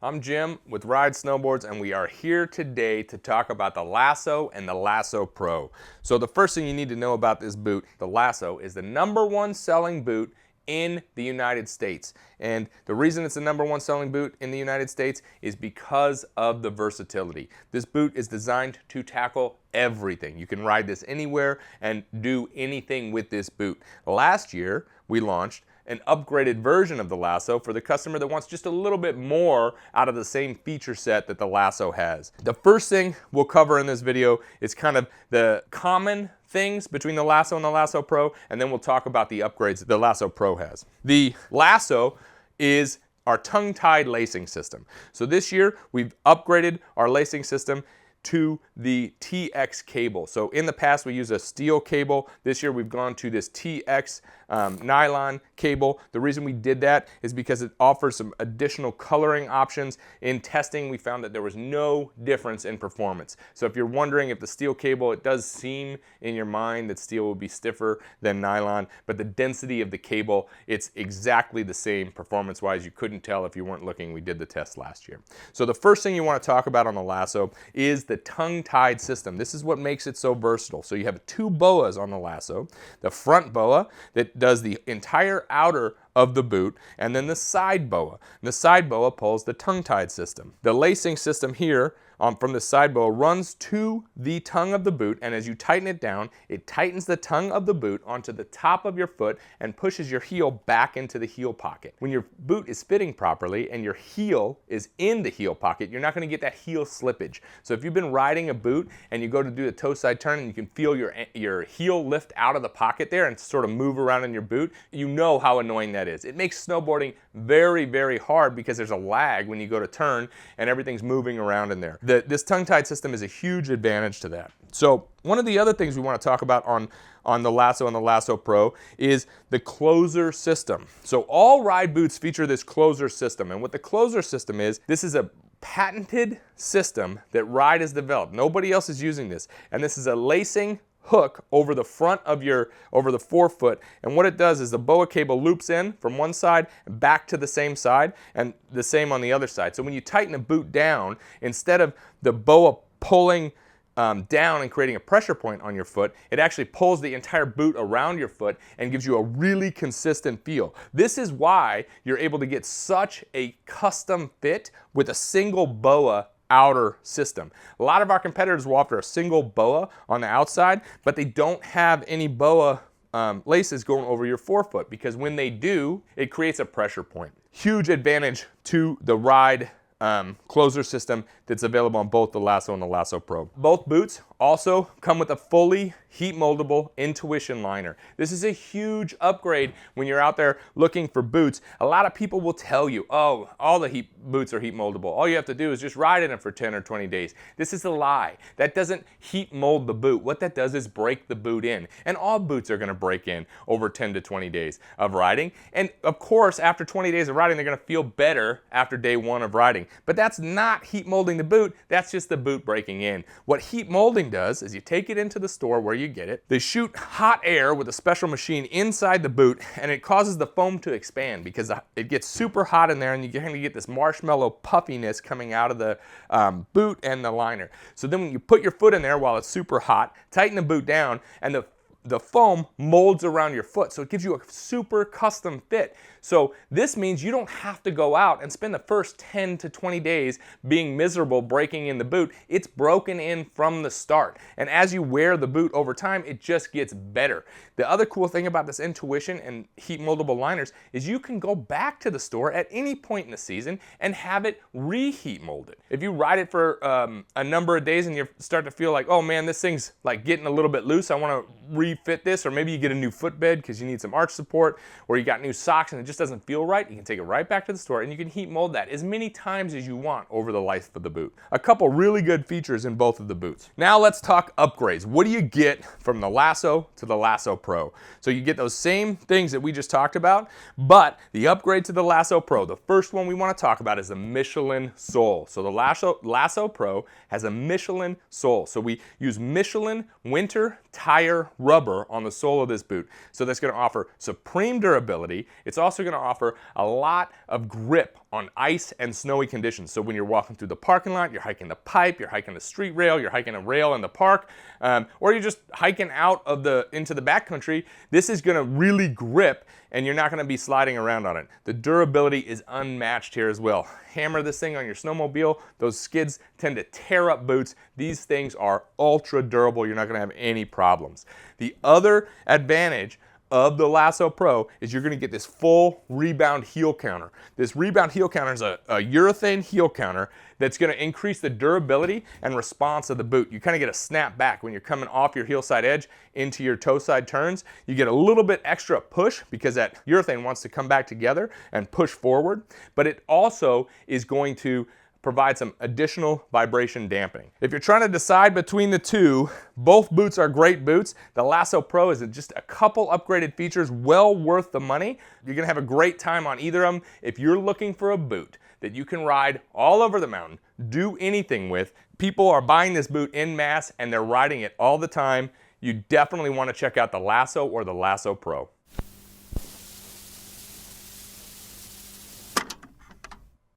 I'm Jim with Ride Snowboards, and we are here today to talk about the Lasso and the Lasso Pro. So the first thing you need to know about this boot, the Lasso, is the #1 selling boot in the United States. And the reason it's the #1 selling boot in the United States is because of the versatility. This boot is designed to tackle everything. You can ride this anywhere and do anything with this boot. Last year, we launched an upgraded version of the Lasso for the customer that wants just a little bit more out of the same feature set that the Lasso has. The first thing we'll cover in this video is kind of the common things between the Lasso and the Lasso Pro, and then we'll talk about the upgrades that the Lasso Pro has. The Lasso is our tongue-tied lacing system. So this year we've upgraded our lacing system to the TX cable. So in the past we used a steel cable. This year we've gone to this TX nylon cable. The reason we did that is because it offers some additional coloring options. In testing, we found that there was no difference in performance. So if you're wondering if the steel cable, it does seem in your mind that steel would be stiffer than nylon, but the density of the cable, it's exactly the same performance-wise. You couldn't tell if you weren't looking. We did the test last year. So the first thing you want to talk about on the Lasso is the tongue-tied system. This is what makes it so versatile. So you have 2 boas on the Lasso. The front boa that does the entire outer of the boot, and then the side boa. And the side boa pulls the tongue-tied system. The lacing system here from the side boa runs to the tongue of the boot, and as you tighten it down, it tightens the tongue of the boot onto the top of your foot and pushes your heel back into the heel pocket. When your boot is fitting properly and your heel is in the heel pocket, you're not going to get that heel slippage. So if you've been riding a boot and you go to do the toe side turn and you can feel your heel lift out of the pocket there and sort of move around in your boot, you know how annoying that is. It makes snowboarding very, very hard because there's a lag when you go to turn and everything's moving around in there. This tongue-tied system is a huge advantage to that. So one of the other things we want to talk about on the Lasso and the Lasso Pro is the closer system. So all ride boots feature this closer system, and what the closer system is, this is a patented system that Ride has developed. Nobody else is using this, and this is a lacing hook over the front of over the forefoot, and what it does is the boa cable loops in from one side and back to the same side, and the same on the other side. So when you tighten a boot down, instead of the boa pulling down and creating a pressure point on your foot, it actually pulls the entire boot around your foot and gives you a really consistent feel. This is why you're able to get such a custom fit with a single boa outer system. A lot of our competitors will offer a single boa on the outside, but they don't have any boa laces going over your forefoot, because when they do, it creates a pressure point. Huge advantage to the Ride closer system that's available on both the Lasso and the Lasso Pro. Both boots also come with a fully heat moldable intuition liner. This is a huge upgrade when you're out there looking for boots. A lot of people will tell you, oh, all the boots are heat moldable. All you have to do is just ride in them for 10 or 20 days. This is a lie. That doesn't heat mold the boot. What that does is break the boot in. And all boots are gonna break in over 10 to 20 days of riding. And of course, after 20 days of riding, they're gonna feel better after day 1 of riding. But that's not heat molding the boot, that's just the boot breaking in. What heat molding does is you take it into the store where you get it, they shoot hot air with a special machine inside the boot, and it causes the foam to expand because it gets super hot in there, and you kind of get this marshmallow puffiness coming out of the boot and the liner. So then when you put your foot in there while it's super hot, tighten the boot down, and the foam molds around your foot, so it gives you a super custom fit. So this means you don't have to go out and spend the first 10 to 20 days being miserable breaking in the boot. It's broken in from the start. And as you wear the boot over time, it just gets better. The other cool thing about this intuition and heat moldable liners is you can go back to the store at any point in the season and have it reheat molded. If you ride it for a number of days and you start to feel like, oh man, this thing's like getting a little bit loose, I want to refit this, or maybe you get a new footbed because you need some arch support, or you got new socks and it just doesn't feel right, you can take it right back to the store and you can heat mold that as many times as you want over the life of the boot. A couple really good features in both of the boots. Now let's talk upgrades. What do you get from the Lasso to the Lasso Pro? So you get those same things that we just talked about, but the upgrade to the Lasso Pro, the first one we want to talk about is the Michelin sole. So the Lasso Pro has a Michelin sole. So we use Michelin winter tire rubber rubber on the sole of this boot. So that's going to offer supreme durability. It's also going to offer a lot of grip on ice and snowy conditions. So when you're walking through the parking lot, you're hiking the pipe, you're hiking the street rail, you're hiking a rail in the park, or you're just hiking out of into the backcountry, this is going to really grip and you're not going to be sliding around on it. The durability is unmatched here as well. Hammer this thing on your snowmobile, those skids tend to tear up boots. These things are ultra durable. You're not going to have any problems. The other advantage of the Lasso Pro is you're going to get this full rebound heel counter. This rebound heel counter is a urethane heel counter that's going to increase the durability and response of the boot. You kind of get a snap back when you're coming off your heel side edge into your toe side turns. You get a little bit extra push because that urethane wants to come back together and push forward, but it also is going to provide some additional vibration dampening. If you're trying to decide between the two, both boots are great boots. The Lasso Pro is just a couple upgraded features, well worth the money. You're gonna have a great time on either of them. If you're looking for a boot that you can ride all over the mountain, do anything with, people are buying this boot en masse and they're riding it all the time. You definitely wanna check out the Lasso or the Lasso Pro.